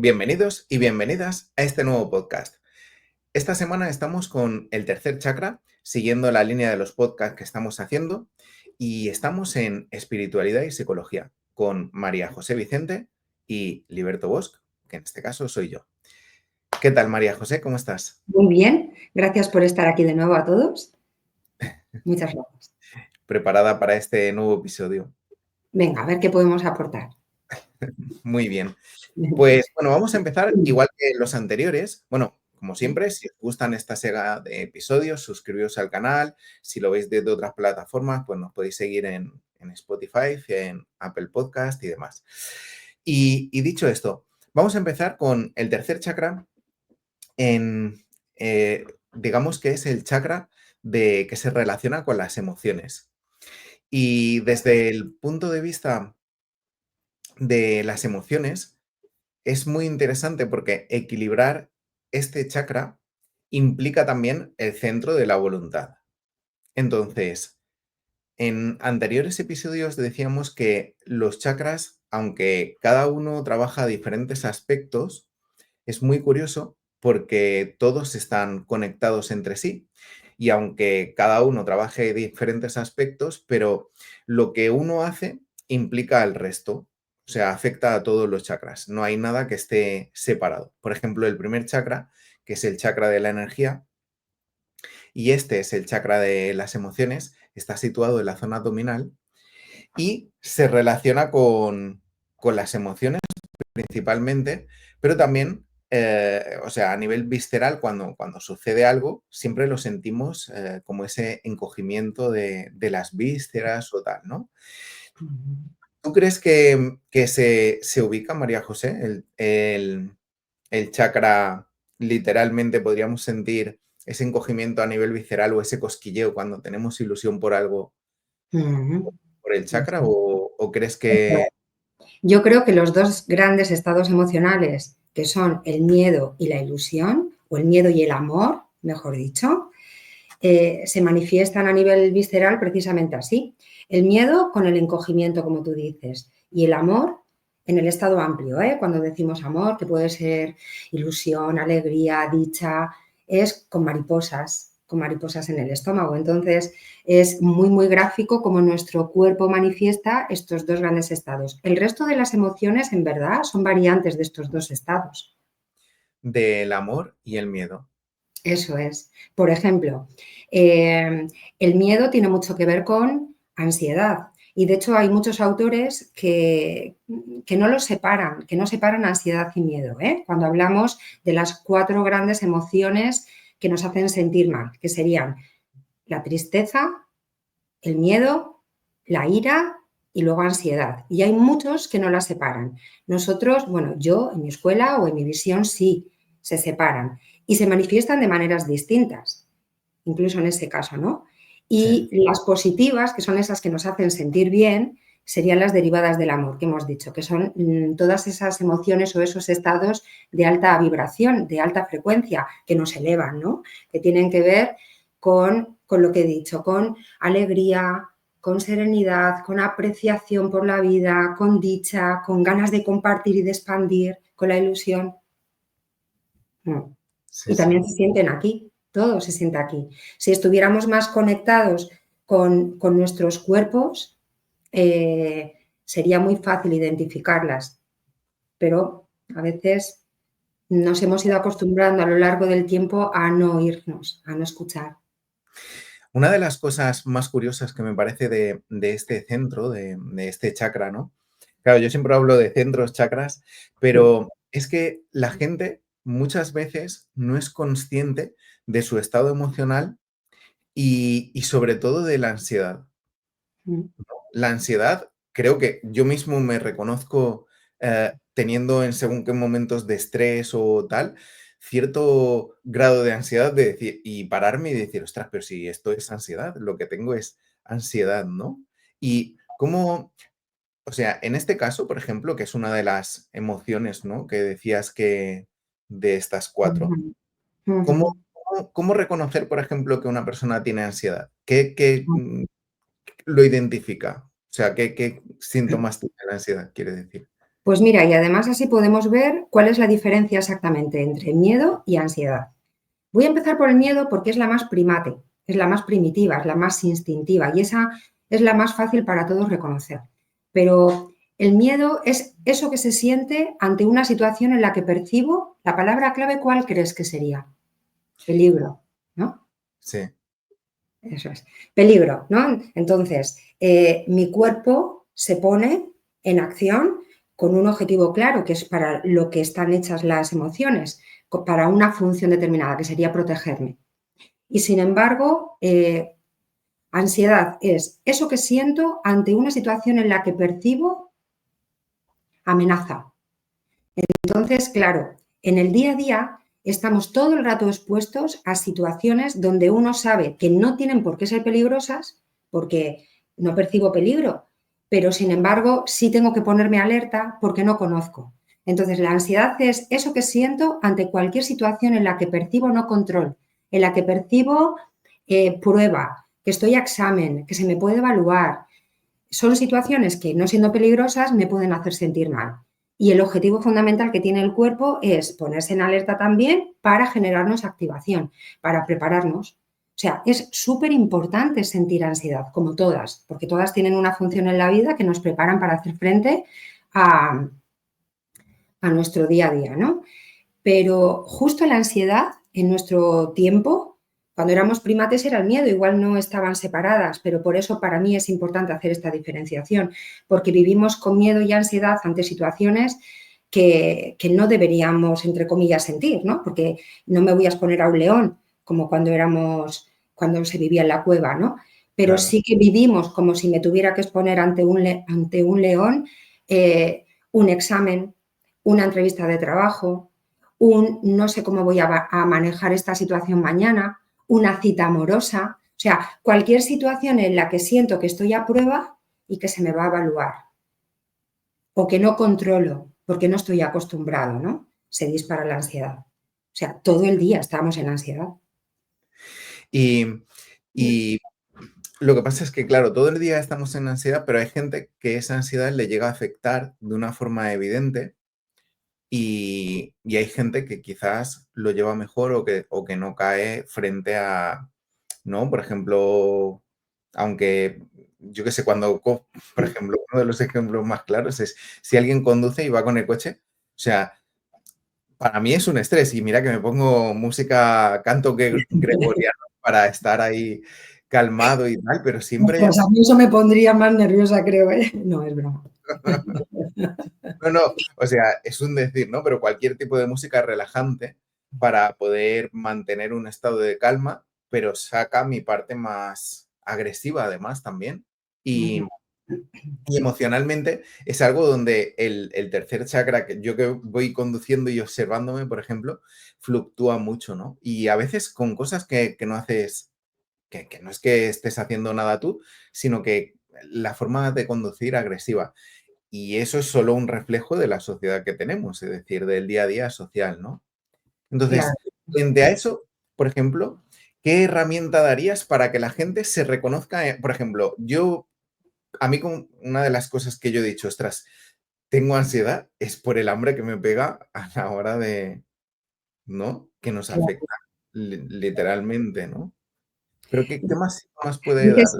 Bienvenidos y bienvenidas a este nuevo podcast. Esta semana estamos con el tercer chakra, siguiendo la línea de los podcasts que estamos haciendo, y estamos en espiritualidad y psicología con María José Vicente y Liberto Bosch, que en este caso soy yo. ¿Qué tal, María José? ¿Cómo estás? Muy bien, gracias por estar aquí de nuevo a todos. Muchas gracias. ¿Preparada para este nuevo episodio? Venga, a ver qué podemos aportar. Muy bien. Pues bueno, vamos a empezar igual que los anteriores. Bueno, como siempre, si os gustan esta saga de episodios, suscribiros al canal. Si lo veis desde otras plataformas, pues nos podéis seguir en Spotify, en Apple Podcast y demás. Y dicho esto, vamos a empezar con el tercer chakra, en, digamos que es el chakra que se relaciona con las emociones. Y desde el punto de vista de las emociones, es muy interesante porque equilibrar este chakra implica también el centro de la voluntad. Entonces, en anteriores episodios decíamos que los chakras, aunque cada uno trabaja diferentes aspectos, es muy curioso porque todos están conectados entre sí. Y aunque cada uno trabaje diferentes aspectos, pero lo que uno hace implica al resto, o sea, afecta a todos los chakras. No hay nada que esté separado. Por ejemplo, el primer chakra, que es el chakra de la energía, y este es el chakra de las emociones, está situado en la zona abdominal y se relaciona con las emociones principalmente, pero también, o sea, a nivel visceral, cuando sucede algo, siempre lo sentimos como ese encogimiento de las vísceras o tal, ¿no? ¿Tú crees que se ubica, María José, el chakra, literalmente podríamos sentir ese encogimiento a nivel visceral o ese cosquilleo cuando tenemos ilusión por algo Ujú. por el chakra Sí. o crees que... Yo creo que los dos grandes estados emocionales, que son el miedo y la ilusión, o el miedo y el amor, mejor dicho, se manifiestan a nivel visceral precisamente así. El miedo con el encogimiento, como tú dices, y el amor en el estado amplio, ¿eh? Cuando decimos amor, que puede ser ilusión, alegría, dicha, es con mariposas en el estómago. Entonces, es muy, muy gráfico cómo nuestro cuerpo manifiesta estos dos grandes estados. El resto de las emociones, en verdad, son variantes de estos dos estados. del amor y el miedo. Eso es. Por ejemplo, el miedo tiene mucho que ver con ansiedad. Y de hecho hay muchos autores que no los separan, que no separan ansiedad y miedo, ¿eh? Cuando hablamos de las 4 grandes emociones que nos hacen sentir mal, que serían la tristeza, el miedo, la ira y luego ansiedad. Y hay muchos que no las separan. Nosotros, bueno, yo en mi escuela o en mi visión sí se separan y se manifiestan de maneras distintas, incluso en ese caso, ¿no? Sí. Y las positivas, que son esas que nos hacen sentir bien, serían las derivadas del amor, que hemos dicho, que son todas esas emociones o esos estados de alta vibración, de alta frecuencia, que nos elevan, ¿no? Que tienen que ver con lo que he dicho, con alegría, con serenidad, con apreciación por la vida, con dicha, con ganas de compartir y de expandir, con la ilusión. Sí, Y sí. también se sienten aquí, todo se siente aquí. Si estuviéramos más conectados con nuestros cuerpos, sería muy fácil identificarlas, pero a veces nos hemos ido acostumbrando a lo largo del tiempo a no oírnos, a no escuchar. Una de las cosas más curiosas que me parece de este centro, de este chakra, ¿no? Claro, yo siempre hablo de centros, chakras, Sí. pero es que la gente muchas veces no es consciente de su estado emocional y sobre todo de la ansiedad. Mm. La ansiedad, creo que yo mismo me reconozco teniendo en según qué momentos de estrés o tal, cierto grado de ansiedad de decir, y pararme y decir, ostras, pero si esto es ansiedad, lo que tengo es ansiedad, ¿no? Y cómo, o sea, en este caso, por ejemplo, que es una de las emociones, ¿no? Que decías que de estas cuatro, Ujú, ujú. ¿cómo reconocer, por ejemplo, que una persona tiene ansiedad? ¿Lo identifica? O sea, ¿qué síntomas tiene la ansiedad, quiere decir? Pues mira, y además así podemos ver cuál es la diferencia exactamente entre miedo y ansiedad. Voy a empezar por el miedo porque es la más primate, es la más primitiva, es la más instintiva y esa es la más fácil para todos reconocer. Pero el miedo es eso que se siente ante una situación en la que percibo, la palabra clave, ¿cuál crees que sería? Peligro, ¿no? Sí, Eso es. Peligro, ¿no? Entonces, mi cuerpo se pone en acción con un objetivo claro, que es para lo que están hechas las emociones, para una función determinada, que sería protegerme. Y sin embargo, ansiedad es eso que siento ante una situación en la que percibo amenaza. Entonces, claro, en el día a día estamos todo el rato expuestos a situaciones donde uno sabe que no tienen por qué ser peligrosas, porque no percibo peligro, pero sin embargo sí tengo que ponerme alerta porque no conozco. Entonces, la ansiedad es eso que siento ante cualquier situación en la que percibo no control, en la que percibo prueba, que estoy a examen, que se me puede evaluar. Son situaciones que, no siendo peligrosas, me pueden hacer sentir mal. Y el objetivo fundamental que tiene el cuerpo es ponerse en alerta también para generarnos activación, para prepararnos. O sea, es súper importante sentir ansiedad, como todas, porque todas tienen una función en la vida que nos preparan para hacer frente a, a nuestro día a día, ¿no? Pero justo la ansiedad en nuestro tiempo, cuando éramos primates era el miedo, igual no estaban separadas, pero por eso para mí es importante hacer esta diferenciación, porque vivimos con miedo y ansiedad ante situaciones que no deberíamos, entre comillas, sentir, ¿no? Porque no me voy a exponer a un león, como cuando se vivía en la cueva, ¿no? Pero claro. sí que vivimos como si me tuviera que exponer ante un león, un examen, una entrevista de trabajo, un no sé cómo voy a manejar esta situación mañana, una cita amorosa, o sea, cualquier situación en la que siento que estoy a prueba y que se me va a evaluar o que no controlo porque no estoy acostumbrado, ¿no? Se dispara la ansiedad. O sea, todo el día estamos en ansiedad. Y, y lo que pasa es que, claro, todo el día estamos en ansiedad, pero hay gente que esa ansiedad le llega a afectar de una forma evidente y hay gente que quizás lo lleva mejor o que no cae frente a, ¿no? Por ejemplo, aunque yo qué sé, por ejemplo, uno de los ejemplos más claros es si alguien conduce y va con el coche, o sea, para mí es un estrés y mira que me pongo música, canto gregoriano para estar ahí calmado y tal, pero siempre Pues a mí eso me pondría más nerviosa, creo, ¿eh? No, es broma. no, no, o sea, es un decir, ¿no? Pero cualquier tipo de música relajante para poder mantener un estado de calma, pero saca mi parte más agresiva además también. Y, y emocionalmente es algo donde el tercer chakra, que yo que voy conduciendo y observándome, por ejemplo, fluctúa mucho, ¿no? Y a veces con cosas que no haces, que no es que estés haciendo nada tú, sino que la forma de conducir agresiva. Y eso es solo un reflejo de la sociedad que tenemos, es decir, del día a día social, ¿no? Claro. Entonces, frente a eso, por ejemplo, ¿qué herramienta darías para que la gente se reconozca? Por ejemplo, a mí una de las cosas que yo he dicho, ostras, tengo ansiedad, es por el hambre que me pega a la hora de, ¿no? Que nos Claro. afecta literalmente, ¿no? Pero ¿qué más síntomas puede dar? Dices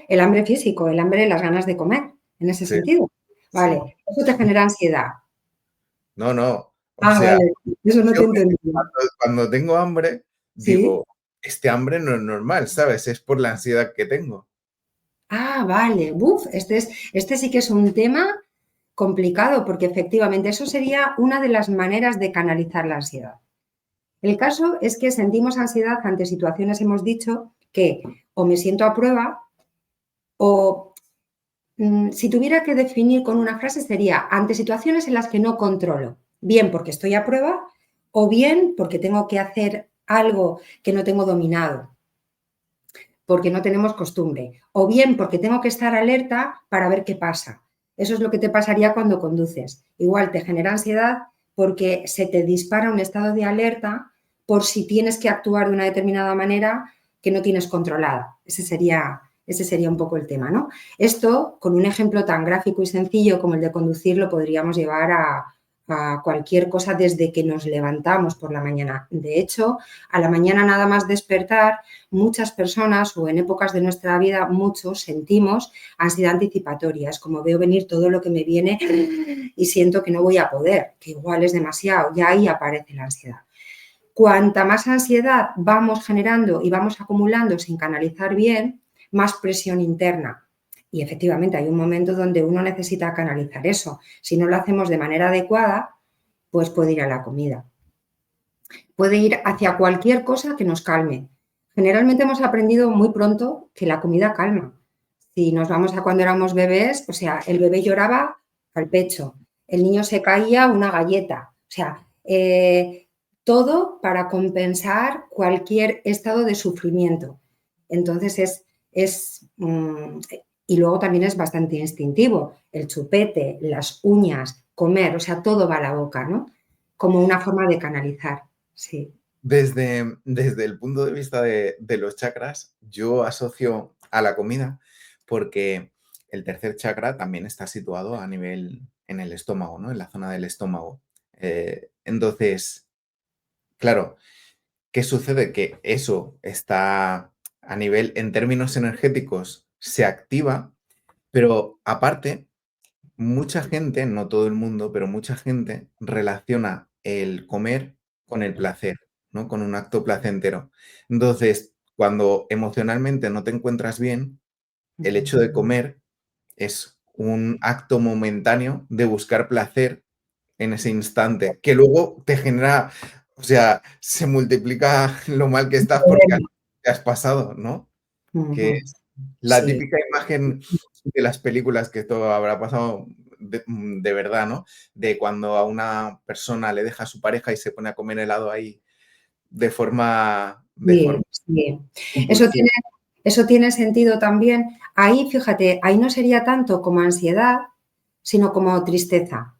el hambre físico, el hambre, las ganas de comer, en ese Sí, sentido. sí. Vale, eso te genera ansiedad. No, no. O Ah, sea, vale, eso no te yo he entendido. cuando tengo hambre, ¿Sí? digo, este hambre no es normal, ¿sabes? Es por la ansiedad que tengo. Ah, vale. Buf, este sí que es un tema complicado porque efectivamente eso sería una de las maneras de canalizar la ansiedad. El caso es que sentimos ansiedad ante situaciones, hemos dicho, que o me siento a prueba o si tuviera que definir con una frase sería ante situaciones en las que no controlo, bien porque estoy a prueba o bien porque tengo que hacer algo que no tengo dominado, porque no tenemos costumbre, o bien porque tengo que estar alerta para ver qué pasa. Eso es lo que te pasaría cuando conduces. Igual te genera ansiedad porque se te dispara un estado de alerta por si tienes que actuar de una determinada manera que no tienes controlada. Ese sería Ese sería un poco el tema, ¿no? Esto, con un ejemplo tan gráfico y sencillo como el de conducir, lo podríamos llevar a cualquier cosa desde que nos levantamos por la mañana. De hecho, a la mañana nada más despertar, muchas personas o en épocas de nuestra vida muchos sentimos ansiedad anticipatoria. Es como veo venir todo lo que me viene y siento que no voy a poder, que igual es demasiado. Ya ahí aparece la ansiedad. Cuanta más ansiedad vamos generando y vamos acumulando sin canalizar bien, más presión interna. Y efectivamente hay un momento donde uno necesita canalizar eso. Si no lo hacemos de manera adecuada, pues puede ir a la comida. Puede ir hacia cualquier cosa que nos calme. Generalmente hemos aprendido muy pronto que la comida calma. Si nos vamos a cuando éramos bebés, o sea, el bebé lloraba al pecho, el niño se caía una galleta. O sea, todo para compensar cualquier estado de sufrimiento. Entonces y luego también es bastante instintivo, el chupete, las uñas, comer, o sea, todo va a la boca, ¿no? Como una forma de canalizar, sí. Desde el punto de vista de los chakras, yo asocio a la comida porque el tercer chakra también está situado a nivel en el estómago, ¿no? En la zona del estómago. Entonces, claro, ¿qué sucede? Que eso está a nivel, en términos energéticos, se activa, pero aparte, mucha gente, no todo el mundo, pero mucha gente relaciona el comer con el placer, ¿no? Con un acto placentero. Entonces, cuando emocionalmente no te encuentras bien, el hecho de comer es un acto momentáneo de buscar placer en ese instante, que luego te genera, o sea, se multiplica lo mal que estás porque te has pasado, ¿no? Que es la Sí. típica imagen de las películas, que esto habrá pasado de verdad, ¿no? De cuando a una persona le deja a su pareja y se pone a comer helado ahí de forma Sí. impulsiva. Eso tiene sentido también. Ahí, fíjate, ahí no sería tanto como ansiedad, sino como tristeza.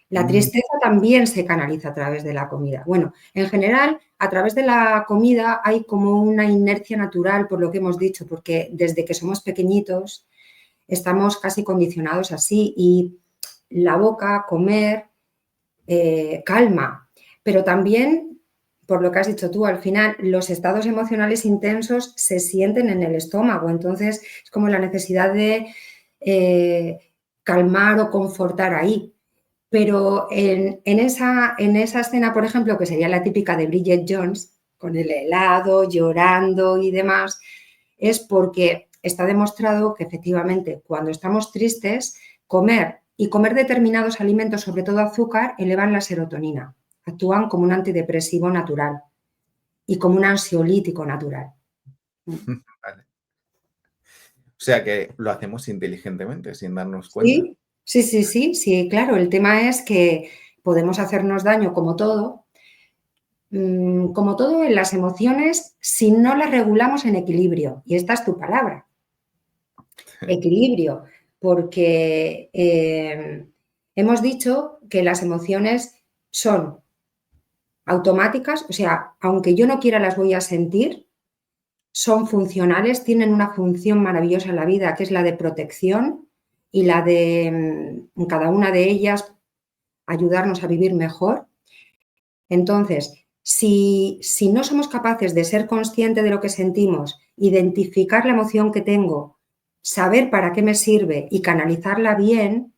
La tristeza también se canaliza a través de la comida. Bueno, en general, a través de la comida hay como una inercia natural, por lo que hemos dicho, porque desde que somos pequeñitos estamos casi condicionados así y la boca, comer, calma, pero también, por lo que has dicho tú, al final los estados emocionales intensos se sienten en el estómago, entonces es como la necesidad de calmar o confortar ahí. Pero en esa escena, por ejemplo, que sería la típica de Bridget Jones, con el helado, llorando y demás, es porque está demostrado que efectivamente cuando estamos tristes, comer y comer determinados alimentos, sobre todo azúcar, elevan la serotonina, actúan como un antidepresivo natural y como un ansiolítico natural. Vale. O sea que lo hacemos inteligentemente, sin darnos cuenta. Sí, claro. El tema es que podemos hacernos daño como todo en las emociones si no las regulamos en equilibrio. Y esta es tu palabra, equilibrio, porque hemos dicho que las emociones son automáticas, o sea, aunque yo no quiera las voy a sentir, son funcionales, tienen una función maravillosa en la vida, que es la de protección y la de, en cada una de ellas, ayudarnos a vivir mejor. Entonces, si no somos capaces de ser conscientes de lo que sentimos, identificar la emoción que tengo, saber para qué me sirve y canalizarla bien,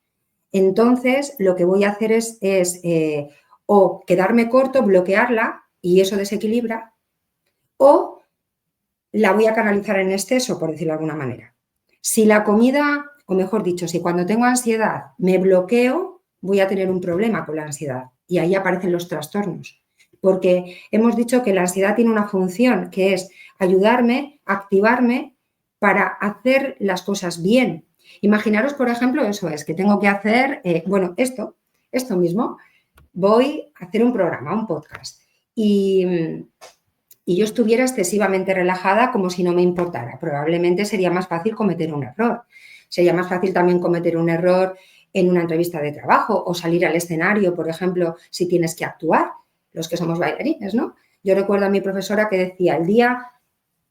entonces lo que voy a hacer es o quedarme corto, bloquearla y eso desequilibra, o la voy a canalizar en exceso, por decirlo de alguna manera. Si la comida, o mejor dicho, si cuando tengo ansiedad me bloqueo, voy a tener un problema con la ansiedad y ahí aparecen los trastornos. Porque hemos dicho que la ansiedad tiene una función que es ayudarme, activarme para hacer las cosas bien. Imaginaros, por ejemplo, eso es, que tengo que hacer, esto mismo, voy a hacer un programa, un podcast y yo estuviera excesivamente relajada como si no me importara. Probablemente sería más fácil cometer un error. Sería más fácil también cometer un error en una entrevista de trabajo o salir al escenario, por ejemplo, si tienes que actuar, los que somos bailarines, ¿no? Yo recuerdo a mi profesora que decía, el día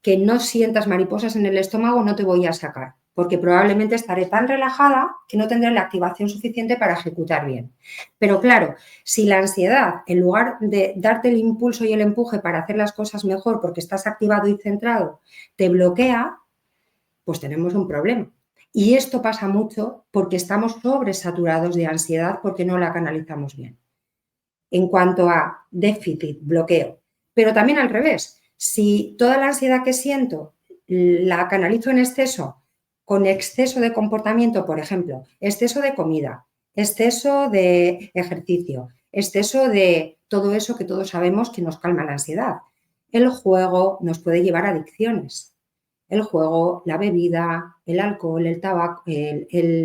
que no sientas mariposas en el estómago no te voy a sacar, porque probablemente estaré tan relajada que no tendré la activación suficiente para ejecutar bien. Pero claro, si la ansiedad, en lugar de darte el impulso y el empuje para hacer las cosas mejor porque estás activado y centrado, te bloquea, pues tenemos un problema. Y esto pasa mucho porque estamos sobresaturados de ansiedad porque no la canalizamos bien. En cuanto a déficit, bloqueo. Pero también al revés. Si toda la ansiedad que siento la canalizo en exceso, con exceso de comportamiento, por ejemplo, exceso de comida, exceso de ejercicio, exceso de todo eso que todos sabemos que nos calma la ansiedad. El juego nos puede llevar a adicciones. El juego, la bebida, el alcohol, el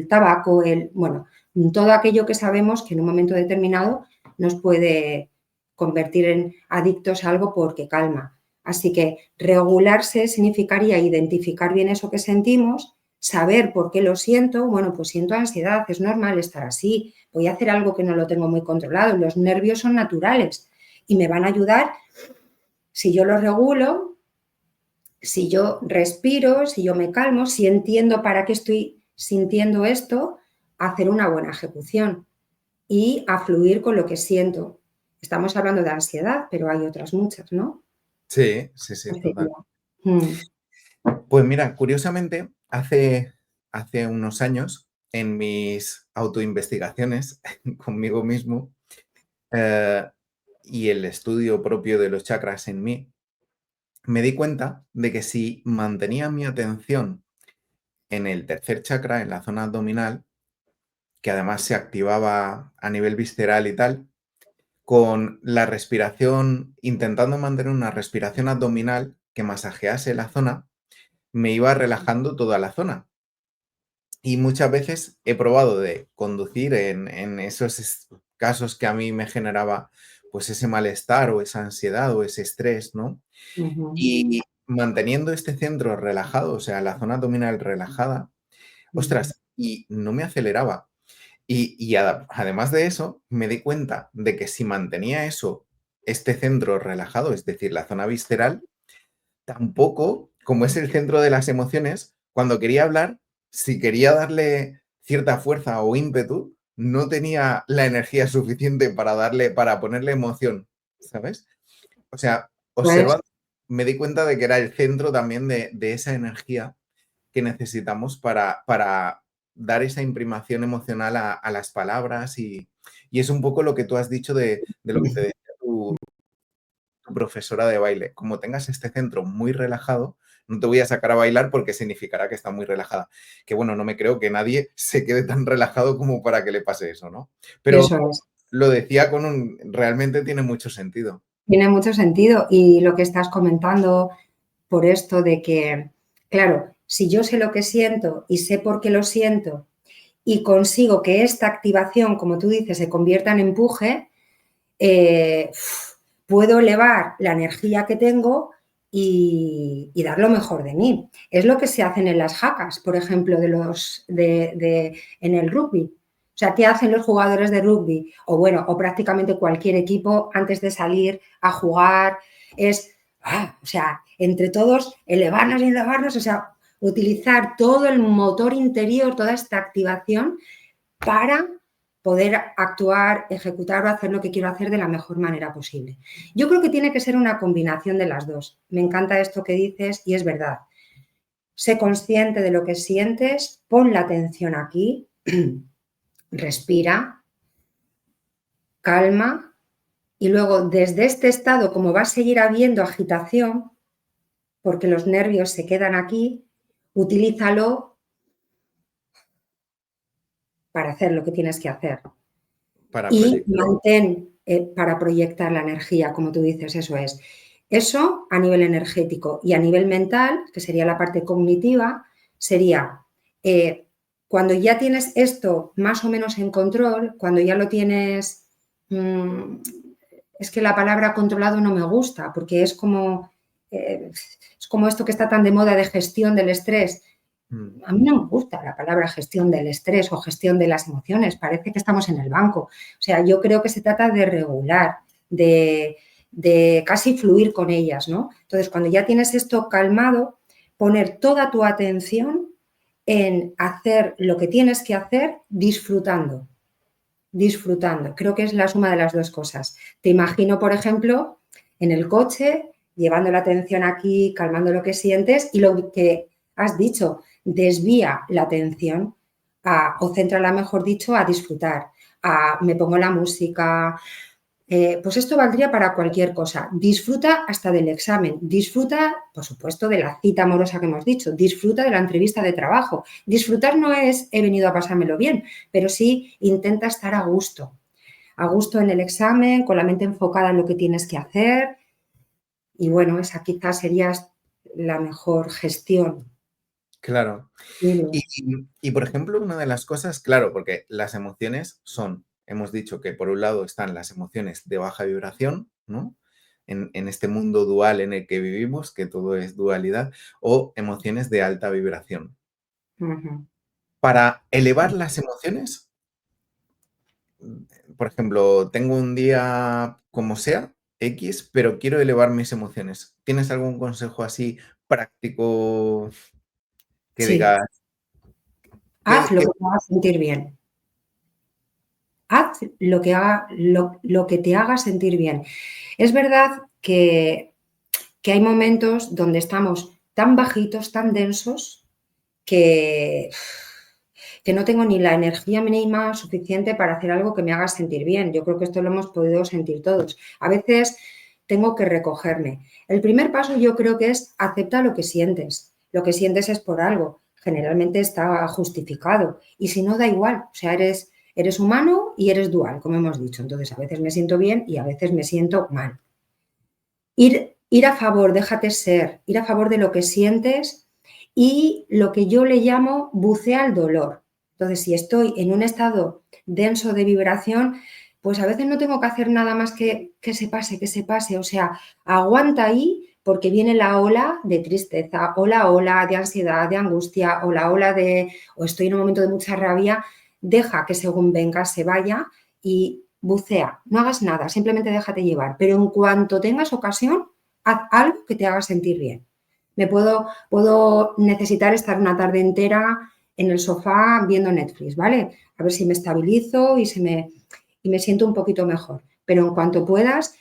tabaco, bueno, todo aquello que sabemos que en un momento determinado nos puede convertir en adictos a algo porque calma. Así que regularse significaría identificar bien eso que sentimos, saber por qué lo siento. Bueno, pues siento ansiedad, es normal estar así, voy a hacer algo que no lo tengo muy controlado. Los nervios son naturales y me van a ayudar si yo los regulo, si yo respiro, si yo me calmo, si entiendo para qué estoy sintiendo esto, a hacer una buena ejecución y a fluir con lo que siento. Estamos hablando de ansiedad, pero hay otras muchas, ¿no? Sí, sí, sí, Así total. que, Pues mira, curiosamente, hace unos años, en mis autoinvestigaciones conmigo mismo eh, y el estudio propio de los chakras en mí, me di cuenta de que si mantenía mi atención en el tercer chakra, en la zona abdominal, que además se activaba a nivel visceral y tal, con la respiración, intentando mantener una respiración abdominal que masajease la zona, me iba relajando toda la zona. Y muchas veces he probado de conducir en esos casos que a mí me generaba pues ese malestar o esa ansiedad o ese estrés, ¿no? Y manteniendo este centro relajado, o sea, la zona abdominal relajada, ostras, y no me aceleraba. Y además de eso, me di cuenta de que si mantenía eso, este centro relajado, es decir, la zona visceral, tampoco, como es el centro de las emociones, cuando quería hablar, si quería darle cierta fuerza o ímpetu, no tenía la energía suficiente para ponerle emoción, ¿sabes? O sea, pues, observando, me di cuenta de que era el centro también de esa energía que necesitamos para dar esa imprimación emocional a las palabras y es un poco lo que tú has dicho de lo que te decía tu profesora de baile. Como tengas este centro muy relajado, no te voy a sacar a bailar porque significará que está muy relajada. Que bueno, no me creo que nadie se quede tan relajado como para que le pase eso, ¿no? Pero eso es. lo decía realmente tiene mucho sentido. Tiene mucho sentido. Y lo que estás comentando por esto de que, claro, si yo sé lo que siento y sé por qué lo siento y consigo que esta activación, como tú dices, se convierta en empuje, eh, puedo elevar la energía que tengo y dar lo mejor de mí. Es lo que se hacen en las jacas, por ejemplo, en el rugby. O sea, ¿qué hacen los jugadores de rugby? O bueno, o prácticamente cualquier equipo antes de salir a jugar es, o sea, entre todos elevarnos y elevarnos, o sea, utilizar todo el motor interior, toda esta activación para poder actuar, ejecutar o hacer lo que quiero hacer de la mejor manera posible. Yo creo que tiene que ser una combinación de las dos. Me encanta esto que dices y es verdad. Sé consciente de lo que sientes, pon la atención aquí, respira, calma y luego desde este estado, como va a seguir habiendo agitación, porque los nervios se quedan aquí, utilízalo para hacer lo que tienes que hacer. Para Y proyectar. mantén para proyectar la energía, como tú dices, eso es. Eso a nivel energético y a nivel mental, que sería la parte cognitiva, sería cuando ya tienes esto más o menos en control, cuando ya lo tienes, es que la palabra controlado no me gusta, porque es como esto que está tan de moda de gestión del estrés. A mí no me gusta la palabra gestión del estrés o gestión de las emociones, parece que estamos en el banco. O sea, yo creo que se trata de regular, de de casi fluir con ellas, ¿no? Entonces, cuando ya tienes esto calmado, poner toda tu atención en hacer lo que tienes que hacer disfrutando. Creo que es la suma de las dos cosas. Te imagino, por ejemplo, en el coche, llevando la atención aquí, calmando lo que sientes y lo que has dicho, desvía la atención o céntrala, mejor dicho, a disfrutar. Me pongo la música. Pues esto valdría para cualquier cosa. Disfruta hasta del examen, disfruta, por supuesto, de la cita amorosa que hemos dicho, disfruta de la entrevista de trabajo. Disfrutar no es he venido a pasármelo bien, pero sí intenta estar a gusto en el examen, con la mente enfocada en lo que tienes que hacer. Y bueno, esa quizás sería la mejor gestión. Claro. Y, por ejemplo, una de las cosas, claro, porque las emociones son, hemos dicho que por un lado están las emociones de baja vibración, ¿no? En este mundo dual en el que vivimos, que todo es dualidad, o emociones de alta vibración. Uh-huh. Para elevar las emociones, por ejemplo, tengo un día como sea, X, pero quiero elevar mis emociones. ¿Tienes algún consejo así práctico que Sí, digas? haz lo ¿Qué? que te haga sentir bien. Haz lo que te haga sentir bien. Es verdad que hay momentos donde estamos tan bajitos, tan densos, que, que no tengo ni la energía mínima suficiente para hacer algo que me haga sentir bien. Yo creo que esto lo hemos podido sentir todos. A veces tengo que recogerme. El primer paso yo creo que es acepta lo que sientes. Lo que sientes es por algo. Generalmente está justificado. Y si no, da igual. O sea, eres humano y eres dual, como hemos dicho. Entonces, a veces me siento bien y a veces me siento mal. Ir a favor, déjate ser, ir a favor de lo que sientes y lo que yo le llamo bucea el dolor. Entonces, si estoy en un estado denso de vibración, pues a veces no tengo que hacer nada más que se pase. O sea, aguanta ahí porque viene la ola de tristeza o la ola de ansiedad, de angustia o estoy en un momento de mucha rabia. Deja que según venga se vaya y bucea, no hagas nada, simplemente déjate llevar. Pero en cuanto tengas ocasión, haz algo que te haga sentir bien. Puedo necesitar estar una tarde entera en el sofá viendo Netflix, ¿vale? A ver si me estabilizo y me siento un poquito mejor. Pero en cuanto puedas,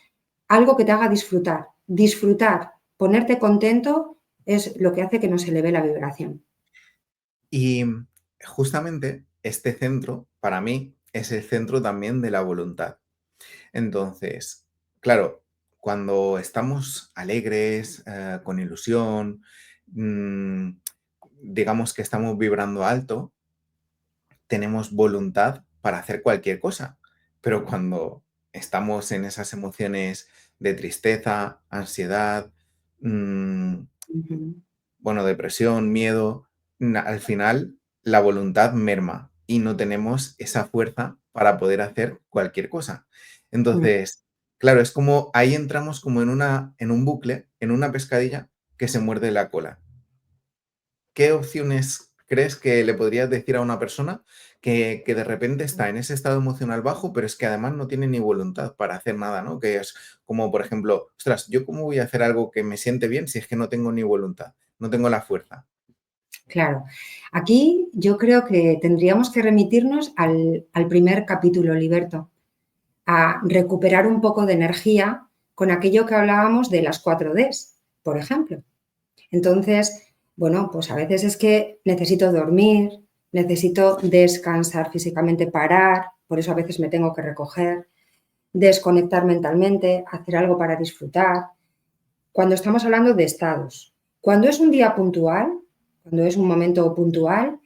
algo que te haga disfrutar. Disfrutar, ponerte contento es lo que hace que nos eleve la vibración. Y justamente este centro, para mí, es el centro también de la voluntad. Entonces, claro, cuando estamos alegres, con ilusión, mm, digamos que estamos vibrando alto, tenemos voluntad para hacer cualquier cosa. Pero cuando estamos en esas emociones de tristeza, ansiedad, mm, Uh-huh. bueno, depresión, miedo, al final la voluntad merma y no tenemos esa fuerza para poder hacer cualquier cosa. Entonces, claro, es como ahí entramos como en un bucle, en una pescadilla que se muerde la cola. ¿Qué opciones crees que le podrías decir a una persona que de repente está en ese estado emocional bajo, pero es que además no tiene ni voluntad para hacer nada, ¿no? Que es como, por ejemplo, ostras, ¿yo cómo voy a hacer algo que me siente bien si es que no tengo ni voluntad, no tengo la fuerza? Claro. Aquí yo creo que tendríamos que remitirnos al primer capítulo, Liberto, a recuperar un poco de energía con aquello que hablábamos de las 4Ds, por ejemplo. Entonces, bueno, pues a veces es que necesito dormir, necesito descansar físicamente, parar, por eso a veces me tengo que recoger, desconectar mentalmente, hacer algo para disfrutar. Cuando estamos hablando de estados, cuando es un día puntual, cuando es un momento puntual,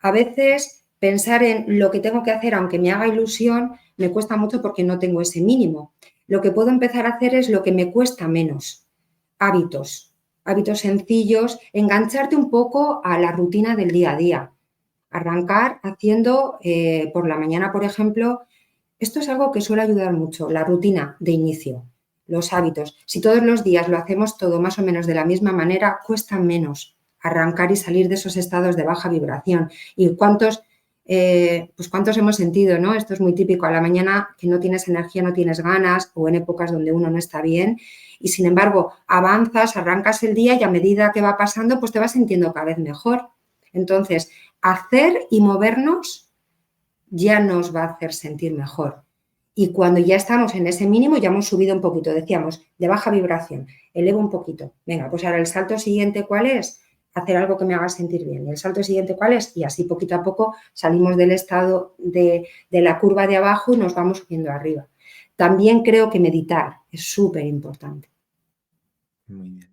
a veces pensar en lo que tengo que hacer, aunque me haga ilusión, me cuesta mucho porque no tengo ese mínimo. Lo que puedo empezar a hacer es lo que me cuesta menos. Hábitos sencillos, engancharte un poco a la rutina del día a día. Arrancar haciendo por la mañana, por ejemplo, esto es algo que suele ayudar mucho, la rutina de inicio, los hábitos. Si todos los días lo hacemos todo más o menos de la misma manera, cuesta menos arrancar y salir de esos estados de baja vibración. ¿Y cuántos pues cuántos hemos sentido, ¿no? Esto es muy típico, a la mañana que no tienes energía, no tienes ganas, o en épocas donde uno no está bien, y sin embargo avanzas, arrancas el día y a medida que va pasando, pues te vas sintiendo cada vez mejor. Entonces, hacer y movernos ya nos va a hacer sentir mejor. Y cuando ya estamos en ese mínimo, ya hemos subido un poquito, decíamos, de baja vibración, elevo un poquito. Venga, pues ahora el salto siguiente, ¿cuál es? Hacer algo que me haga sentir bien. ¿Y el salto siguiente cuál es? Y así poquito a poco salimos del estado de la curva de abajo y nos vamos subiendo arriba. También creo que meditar es súper importante. Muy bien.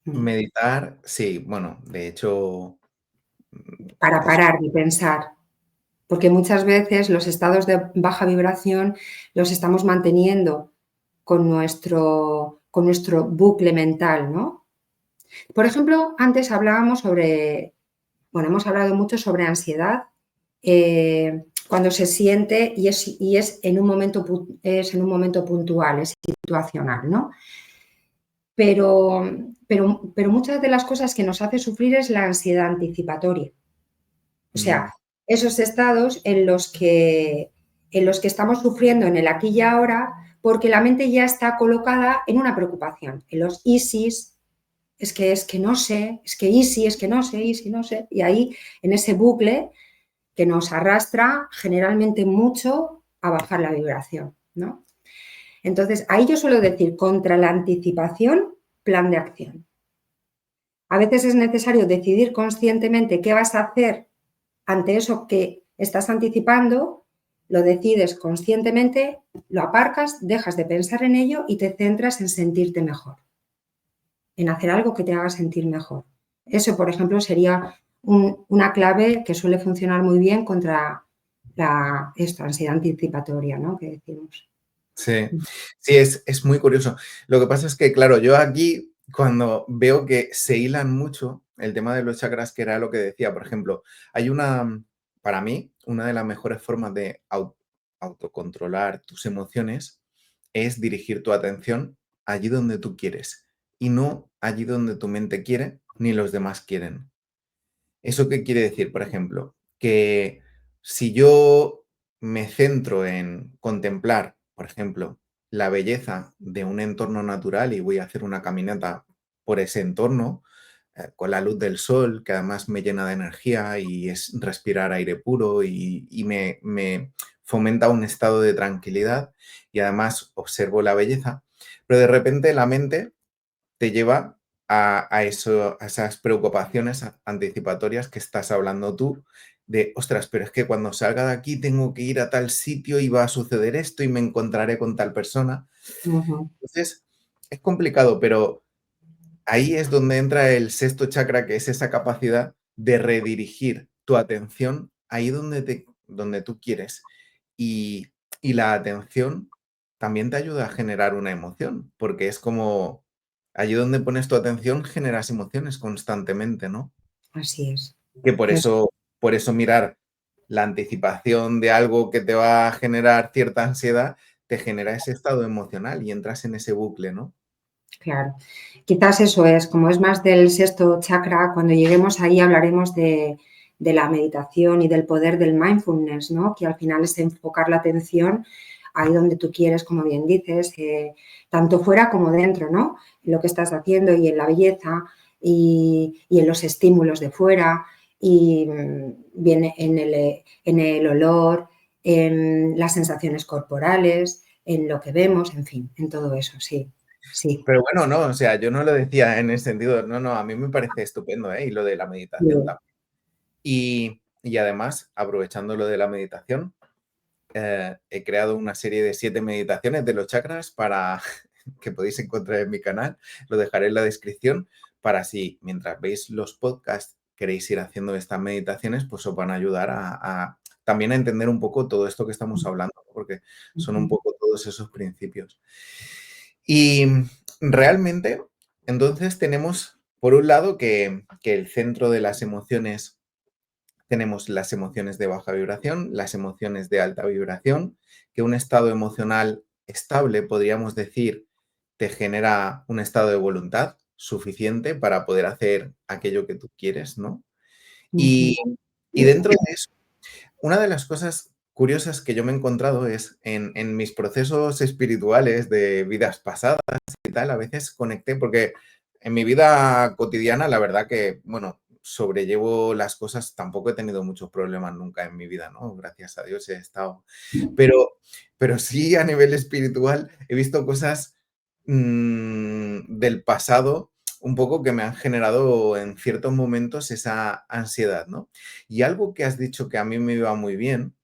Meditar, sí, bueno, de hecho... Para parar y pensar. Porque muchas veces los estados de baja vibración los estamos manteniendo con nuestro bucle mental, ¿no? Por ejemplo, antes hablábamos sobre, bueno, hemos hablado mucho sobre ansiedad, cuando se siente y es en un momento puntual, es situacional, ¿no? Pero muchas de las cosas que nos hace sufrir es la ansiedad anticipatoria. O sea, esos estados en los que estamos sufriendo en el aquí y ahora porque la mente ya está colocada en una preocupación, en los ISIS, es que no sé, es que ISI, es que no sé, ISI, no sé. Y ahí, en ese bucle que nos arrastra generalmente mucho a bajar la vibración, ¿no? Entonces, ahí yo suelo decir, contra la anticipación, plan de acción. A veces es necesario decidir conscientemente qué vas a hacer ante eso que estás anticipando, lo decides conscientemente, lo aparcas, dejas de pensar en ello y te centras en sentirte mejor, en hacer algo que te haga sentir mejor. Eso, por ejemplo, sería una clave que suele funcionar muy bien contra la ansiedad anticipatoria, ¿no? Que decimos. Sí, sí, es muy curioso. Lo que pasa es que, claro, yo aquí cuando veo que se hilan mucho el tema de los chakras, que era lo que decía, por ejemplo, hay para mí, una de las mejores formas de autocontrolar tus emociones es dirigir tu atención allí donde tú quieres y no allí donde tu mente quiere ni los demás quieren. ¿Eso qué quiere decir? Por ejemplo, que si yo me centro en contemplar, por ejemplo, la belleza de un entorno natural y voy a hacer una caminata por ese entorno, con la luz del sol, que además me llena de energía y es respirar aire puro y me fomenta un estado de tranquilidad y además observo la belleza, pero de repente la mente te lleva a esas preocupaciones anticipatorias que estás hablando tú, de, ostras, pero es que cuando salga de aquí tengo que ir a tal sitio y va a suceder esto y me encontraré con tal persona. Ujú. Entonces, es complicado, pero ahí es donde entra el sexto chakra, que es esa capacidad de redirigir tu atención ahí donde tú quieres. Y, y la atención también te ayuda a generar una emoción, porque es como allí donde pones tu atención generas emociones constantemente, ¿no? Así es. Que Es por eso mirar la anticipación de algo que te va a generar cierta ansiedad, te genera ese estado emocional y entras en ese bucle, ¿no? Claro. Quizás eso es, como es más del sexto chakra, cuando lleguemos ahí hablaremos de la meditación y del poder del mindfulness, ¿no? Que al final es enfocar la atención ahí donde tú quieres, como bien dices, tanto fuera como dentro, ¿no? En lo que estás haciendo y en la belleza y en los estímulos de fuera y bien en el olor, en las sensaciones corporales, en lo que vemos, en fin, en todo eso, sí. Sí, Pero bueno, no, o sea, yo no lo decía en el sentido, no, no, a mí me parece estupendo, ¿eh? Y lo de la meditación sí, también. Y además, aprovechando lo de la meditación, he creado una serie de 7 meditaciones de los chakras para que podéis encontrar en mi canal, lo dejaré en la descripción, para si mientras veis los podcasts queréis ir haciendo estas meditaciones, pues os van a ayudar también a entender un poco todo esto que estamos hablando, ¿no? Porque son un ujú, poco todos esos principios. Y realmente, entonces tenemos, por un lado, que el centro de las emociones, tenemos las emociones de baja vibración, las emociones de alta vibración, que un estado emocional estable, podríamos decir, te genera un estado de voluntad suficiente para poder hacer aquello que tú quieres, ¿no? Y, ujú. Y dentro de eso, una de las cosas curiosas que yo me he encontrado es en mis procesos espirituales de vidas pasadas y tal, a veces conecté, porque en mi vida cotidiana, la verdad que, bueno, sobrellevo las cosas, tampoco he tenido muchos problemas nunca en mi vida, ¿no? Gracias a Dios he estado. Pero, pero sí a nivel espiritual he visto cosas del pasado un poco que me han generado en ciertos momentos esa ansiedad, ¿no? Y algo que has dicho que a mí me iba muy bien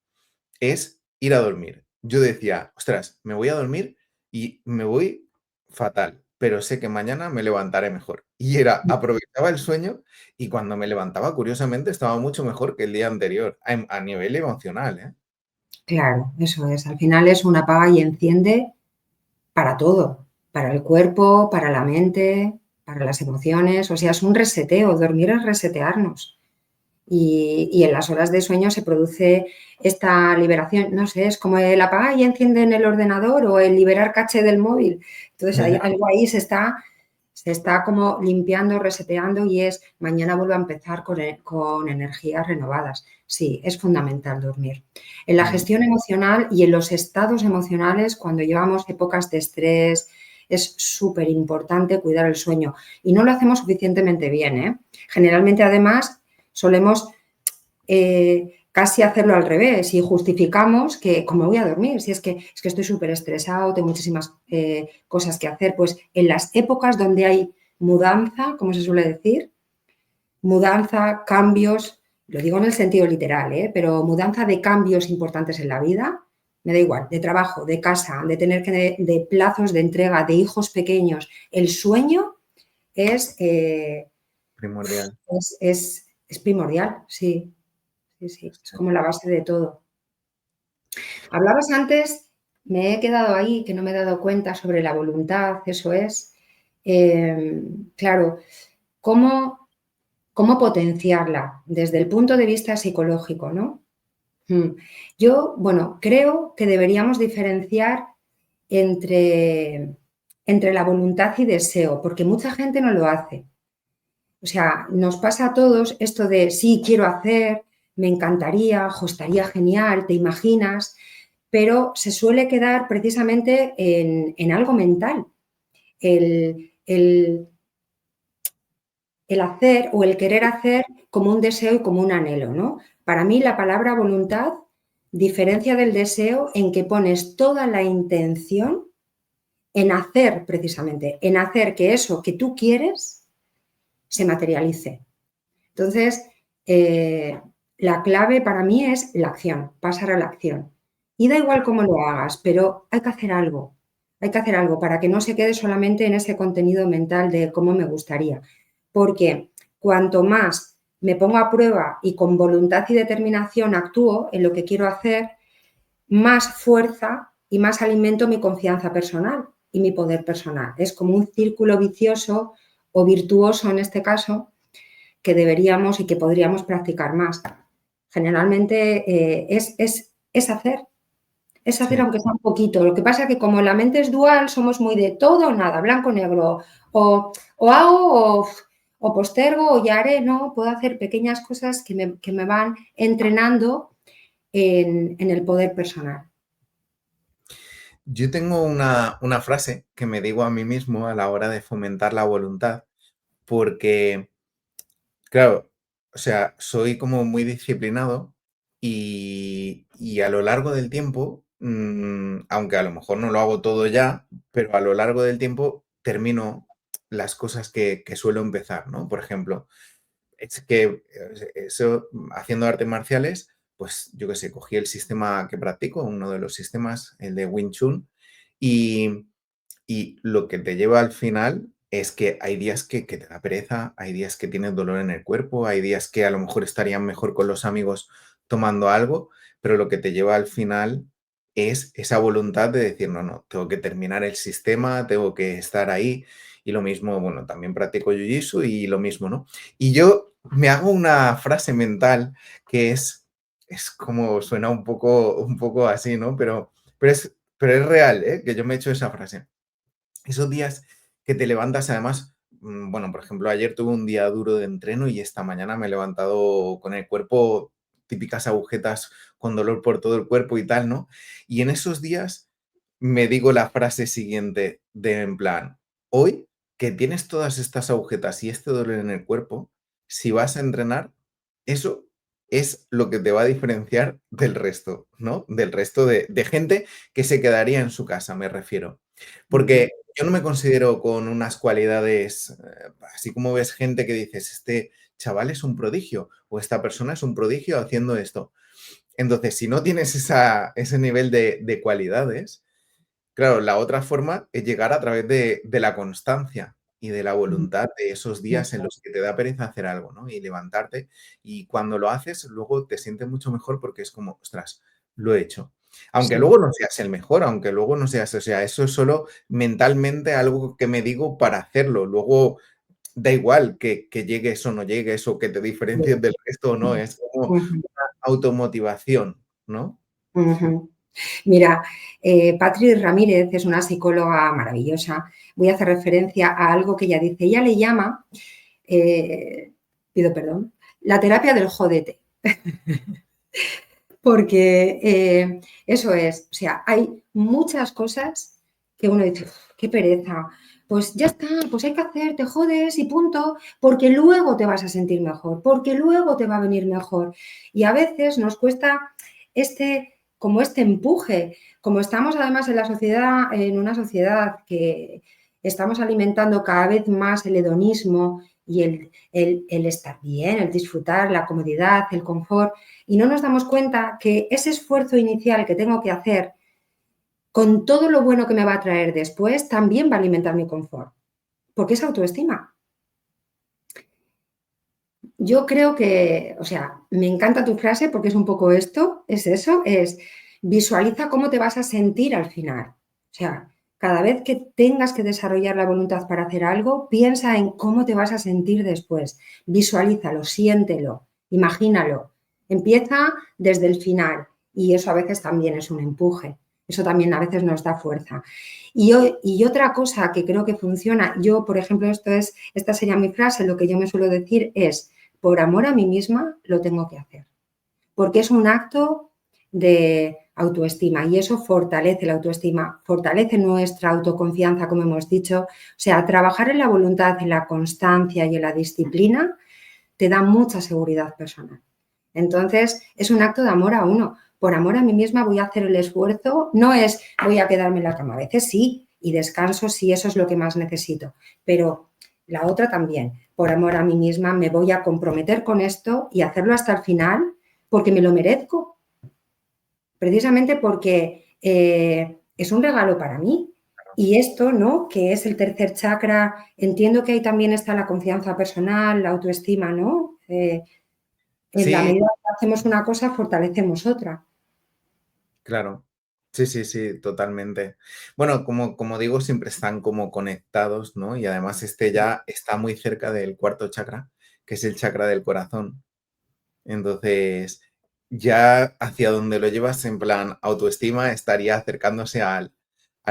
es ir a dormir. Yo decía, ostras, me voy a dormir y me voy fatal, pero sé que mañana me levantaré mejor. Y era, aprovechaba el sueño y cuando me levantaba, curiosamente, estaba mucho mejor que el día anterior, a nivel emocional, ¿eh? Claro, eso es. Al final es un apaga y enciende para todo, para el cuerpo, para la mente, para las emociones. O sea, es un reseteo. Dormir es resetearnos. Y en las horas de sueño se produce esta liberación, no sé, es como el apagar y enciende en el ordenador o el liberar caché del móvil. Entonces, hay algo ahí se está como limpiando, reseteando y es mañana vuelvo a empezar con energías renovadas. Sí, es fundamental dormir. En la Ujú. gestión emocional y en los estados emocionales, cuando llevamos épocas de estrés, es súper importante cuidar el sueño y no lo hacemos suficientemente bien, ¿eh? Generalmente, además, solemos casi hacerlo al revés y justificamos que, ¿cómo voy a dormir? Si es que estoy súper estresado, tengo muchísimas cosas que hacer, pues en las épocas donde hay mudanza, como se suele decir, mudanza, cambios, lo digo en el sentido literal, pero mudanza de cambios importantes en la vida, me da igual, de trabajo, de casa, de tener que, de plazos de entrega, de hijos pequeños, el sueño es, Primordial. es primordial, sí, sí, sí, es Sí. como la base de todo. Hablabas antes, me he quedado ahí, que no me he dado cuenta sobre la voluntad, eso es. Claro, ¿cómo, cómo potenciarla desde el punto de vista psicológico, ¿no? Mm. Yo, bueno, creo que deberíamos diferenciar entre, entre la voluntad y deseo, porque mucha gente no lo hace. O sea, nos pasa a todos esto de sí, quiero hacer, me encantaría, jo, estaría genial, te imaginas, pero se suele quedar precisamente en algo mental. El el hacer o el querer hacer como un deseo y como un anhelo, ¿no? Para mí la palabra voluntad diferencia del deseo en que pones toda la intención en hacer precisamente, en hacer que eso que tú quieres se materialice. Entonces, la clave para mí es la acción, pasar a la acción. Y da igual cómo lo hagas, pero hay que hacer algo. Hay que hacer algo para que no se quede solamente en ese contenido mental de cómo me gustaría. Porque cuanto más me pongo a prueba y con voluntad y determinación actúo en lo que quiero hacer, más fuerza y más alimento mi confianza personal y mi poder personal. Es como un círculo vicioso o virtuoso en este caso, que deberíamos y que podríamos practicar más. Generalmente es hacer Sí. aunque sea un poquito. Lo que pasa es que como la mente es dual, somos muy de todo o nada, blanco o negro, o hago o postergo o ya haré, no, puedo hacer pequeñas cosas que me van entrenando en el poder personal. Yo tengo una frase que me digo a mí mismo a la hora de fomentar la voluntad, porque, claro, o sea, soy como muy disciplinado y a lo largo del tiempo, aunque a lo mejor no lo hago todo ya, pero a lo largo del tiempo termino las cosas que suelo empezar, ¿no? Por ejemplo, es que eso, haciendo artes marciales, pues yo qué sé, cogí el sistema que practico, uno de los sistemas, el de Wing Chun, y, y lo que te lleva al final es que hay días que te da pereza, hay días que tienes dolor en el cuerpo, hay días que a lo mejor estarían mejor con los amigos tomando algo, pero lo que te lleva al final es esa voluntad de decir, no, no, tengo que terminar el sistema, tengo que estar ahí. Y lo mismo, bueno, también practico Jiu-Jitsu y lo mismo, ¿no? Y yo me hago una frase mental que es como suena un poco así, ¿no? Pero es real, ¿eh? Que yo me he hecho esa frase. Esos días que te levantas, además, bueno, por ejemplo, ayer tuve un día duro de entreno y esta mañana me he levantado con el cuerpo típicas agujetas con dolor por todo el cuerpo y tal, ¿no? Y en esos días me digo la frase siguiente de en plan, hoy que tienes todas estas agujetas y este dolor en el cuerpo, si vas a entrenar, eso es lo que te va a diferenciar del resto, ¿no? Del resto de gente que se quedaría en su casa, me refiero. Ujú. Porque yo no me considero con unas cualidades, así como ves gente que dices, este chaval es un prodigio o esta persona es un prodigio haciendo esto. Entonces, si no tienes ese nivel de cualidades, claro, la otra forma es llegar a través de la constancia y de la Ujú. voluntad de esos días en los que te da pereza hacer algo, ¿no? Y levantarte. Y cuando lo haces, luego te sientes mucho mejor porque es como, ostras, lo he hecho. Aunque Sí, luego no seas el mejor, aunque luego no seas, o sea, eso es solo mentalmente algo que me digo para hacerlo. Luego da igual que llegues o no llegues o que te sí. diferencies del resto o no, es como Ujú, una automotivación, ¿no? ujú. Mira, Patri Ramírez es una psicóloga maravillosa. Voy a hacer referencia a algo que ella dice. Ella le llama, eh, pido perdón, la terapia del jodete. Porque eso es, o sea, hay muchas cosas que uno dice, "Uf, qué pereza, pues ya está, pues hay que hacer, te jodes y punto, porque luego te vas a sentir mejor, porque luego te va a venir mejor". Y a veces nos cuesta como este empuje, como estamos además en la sociedad, en una sociedad que estamos alimentando cada vez más el hedonismo y el estar bien, el disfrutar, la comodidad, el confort, y no nos damos cuenta que ese esfuerzo inicial que tengo que hacer con todo lo bueno que me va a traer después también va a alimentar mi confort, porque es autoestima. Yo creo que, o sea, me encanta tu frase porque es un poco esto, es eso, es visualiza cómo te vas a sentir al final. O sea, cada vez que tengas que desarrollar la voluntad para hacer algo, piensa en cómo te vas a sentir después. Visualízalo, siéntelo, imagínalo. Empieza desde el final y eso a veces también es un empuje. Eso también a veces nos da fuerza. Y otra cosa que creo que funciona, yo, por ejemplo, esta sería mi frase, lo que yo me suelo decir es, por amor a mí misma lo tengo que hacer, porque es un acto de autoestima y eso fortalece la autoestima, fortalece nuestra autoconfianza, como hemos dicho. O sea, trabajar en la voluntad, en la constancia y en la disciplina te da mucha seguridad personal. Entonces, es un acto de amor a uno. Por amor a mí misma voy a hacer el esfuerzo, no es voy a quedarme en la cama, a veces sí, y descanso si eso es lo que más necesito, pero la otra también, por amor a mí misma me voy a comprometer con esto y hacerlo hasta el final porque me lo merezco, precisamente porque es un regalo para mí. Y esto, ¿no? Que es el tercer chakra, entiendo que ahí también está la confianza personal, la autoestima, ¿no? En la Sí, medida que hacemos una cosa, fortalecemos otra. claro. Sí, sí, sí, totalmente. Bueno, como digo, siempre están como conectados, ¿no? Y además este ya está muy cerca del cuarto chakra, que es el chakra del corazón. Entonces, ya hacia donde lo llevas en plan autoestima estaría acercándose al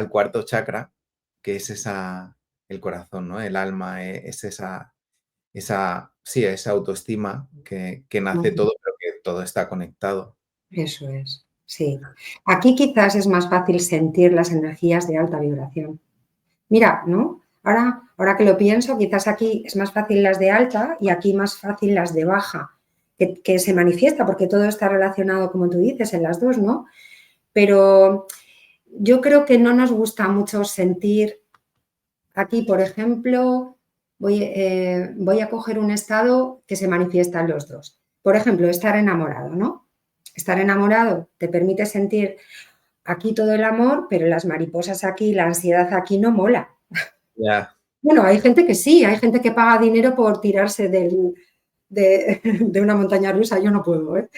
cuarto chakra, que es el corazón, ¿no? El alma, es sí, esa autoestima que nace todo, pero que todo está conectado. Eso es, sí. Aquí quizás es más fácil sentir las energías de alta vibración. Mira, ¿no? Ahora que lo pienso, quizás aquí es más fácil las de alta y aquí más fácil las de baja, que se manifiesta porque todo está relacionado, como tú dices, en las dos, ¿no? Pero yo creo que no nos gusta mucho sentir aquí, por ejemplo, voy a coger un estado que se manifiesta en los dos. Por ejemplo, estar enamorado, ¿no? Estar enamorado te permite sentir aquí todo el amor, pero las mariposas aquí, la ansiedad aquí no mola. Ya. Bueno, hay gente que sí, hay gente que paga dinero por tirarse de una montaña rusa, yo no puedo, ¿eh?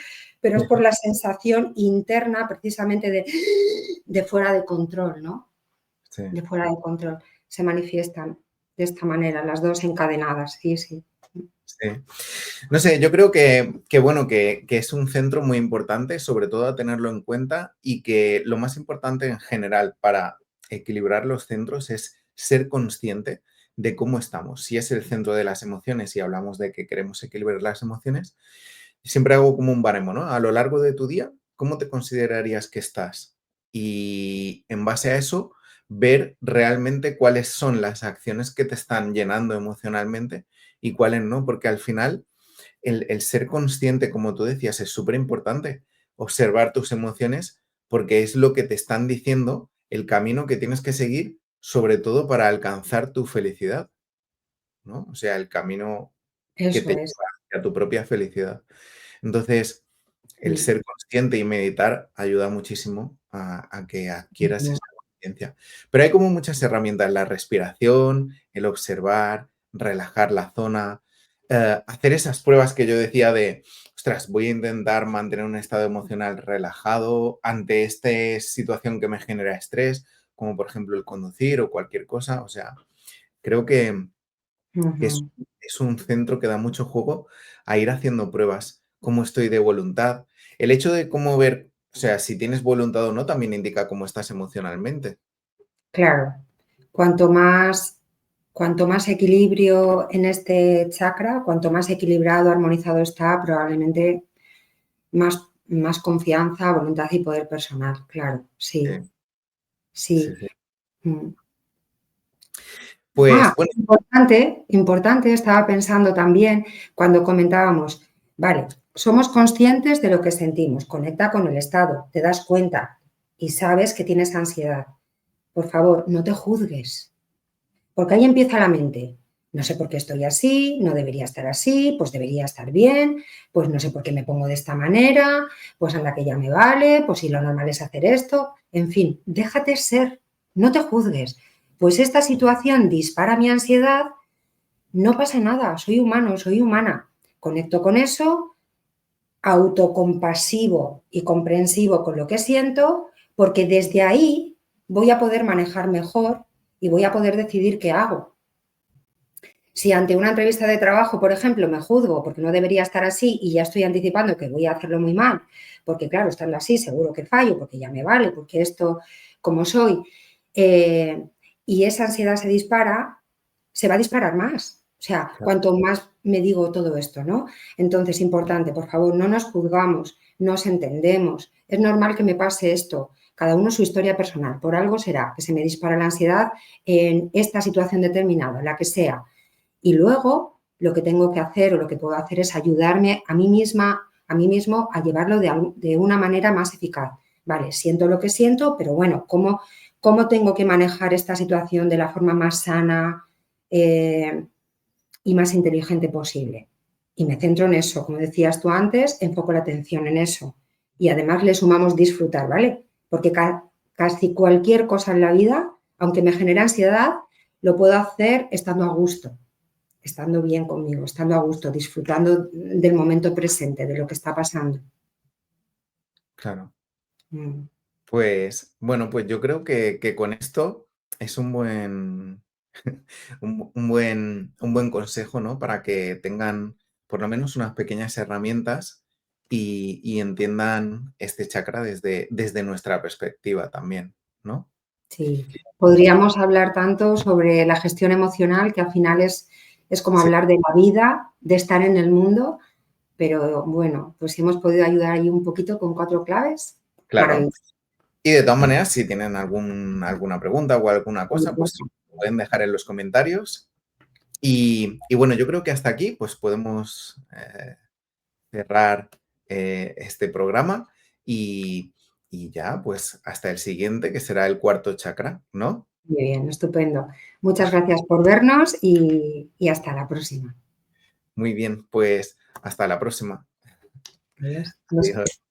Pero es por la sensación interna precisamente de fuera de control, ¿no? Sí. De fuera de control. Se manifiestan de esta manera, las dos encadenadas, sí, sí. Sí. No sé, yo creo que bueno, que es un centro muy importante, sobre todo a tenerlo en cuenta y que lo más importante en general para equilibrar los centros es ser consciente de cómo estamos. Si es el centro de las emociones y hablamos de que queremos equilibrar las emociones, siempre hago como un baremo, ¿no? A lo largo de tu día, ¿cómo te considerarías que estás? Y en base a eso, ver realmente cuáles son las acciones que te están llenando emocionalmente y cuáles no, porque al final el ser consciente, como tú decías, es súper importante. Observar tus emociones porque es lo que te están diciendo el camino que tienes que seguir, sobre todo para alcanzar tu felicidad, ¿no? O sea, el camino que Eso te es. lleva hacia tu propia felicidad. Entonces, el Mm, ser consciente y meditar ayuda muchísimo a que adquieras ujú. esa conciencia. Pero hay como muchas herramientas, la respiración, el observar, relajar la zona, hacer esas pruebas que yo decía de, ostras, voy a intentar mantener un estado emocional relajado ante esta situación que me genera estrés, como por ejemplo el conducir o cualquier cosa. O sea, creo que Ujú. es un centro que da mucho juego a ir haciendo pruebas, cómo estoy de voluntad. El hecho de cómo ver, o sea, si tienes voluntad o no, también indica cómo estás emocionalmente. Claro, cuanto más, cuanto más equilibrio en este chakra, cuanto más equilibrado, armonizado está, probablemente más confianza, voluntad y poder personal. Claro, sí, Sí, sí, sí. sí. Mm. Pues bueno, Importante, estaba pensando también cuando comentábamos, vale, somos conscientes de lo que sentimos, conecta con el estado, te das cuenta y sabes que tienes ansiedad. Por favor, no te juzgues, porque ahí empieza la mente. No sé por qué estoy así, no debería estar así, pues debería estar bien, pues no sé por qué me pongo de esta manera, pues anda que ya me vale, pues si lo normal es hacer esto, en fin, déjate ser, no te juzgues. Pues esta situación dispara mi ansiedad, no pasa nada, soy humano, soy humana. Conecto con eso, autocompasivo y comprensivo con lo que siento, porque desde ahí voy a poder manejar mejor y voy a poder decidir qué hago. Si ante una entrevista de trabajo, por ejemplo, me juzgo porque no debería estar así y ya estoy anticipando que voy a hacerlo muy mal, porque claro, estando así seguro que fallo, porque ya me vale, porque esto, como soy, eh, y esa ansiedad se dispara, se va a disparar más. O sea, claro, cuanto más me digo todo esto, ¿no? Entonces, importante, por favor, no nos juzgamos, nos entendemos. Es normal que me pase esto. Cada uno su historia personal. Por algo será que se me dispara la ansiedad en esta situación determinada, la que sea. Y luego lo que tengo que hacer o lo que puedo hacer es ayudarme a mí misma, a mí mismo a llevarlo de una manera más eficaz. Vale, siento lo que siento, pero bueno, ¿cómo tengo que manejar esta situación de la forma más sana y más inteligente posible? Y me centro en eso, como decías tú antes, enfoco la atención en eso. Y además le sumamos disfrutar, ¿vale? Porque casi cualquier cosa en la vida, aunque me genere ansiedad, lo puedo hacer estando a gusto, estando bien conmigo, estando a gusto, disfrutando del momento presente, de lo que está pasando. claro. Mm. Pues bueno, pues yo creo que con esto es un buen, un buen consejo, ¿no? Para que tengan por lo menos unas pequeñas herramientas y entiendan este chakra desde nuestra perspectiva también, ¿no? Sí, podríamos hablar tanto sobre la gestión emocional, que al final es como Sí, hablar de la vida, de estar en el mundo, pero bueno, pues si hemos podido ayudar ahí un poquito con 4 claves, claro. maravilloso. Y de todas maneras, si tienen alguna pregunta o alguna Por cosa, pues supuesto. lo pueden dejar en los comentarios. Y bueno, yo creo que hasta aquí pues podemos cerrar este programa y, y ya, pues hasta el siguiente, que será el cuarto chakra, ¿no? Muy bien, estupendo. Muchas gracias por vernos y hasta la próxima. Muy bien, pues hasta la próxima. Adiós. Adiós.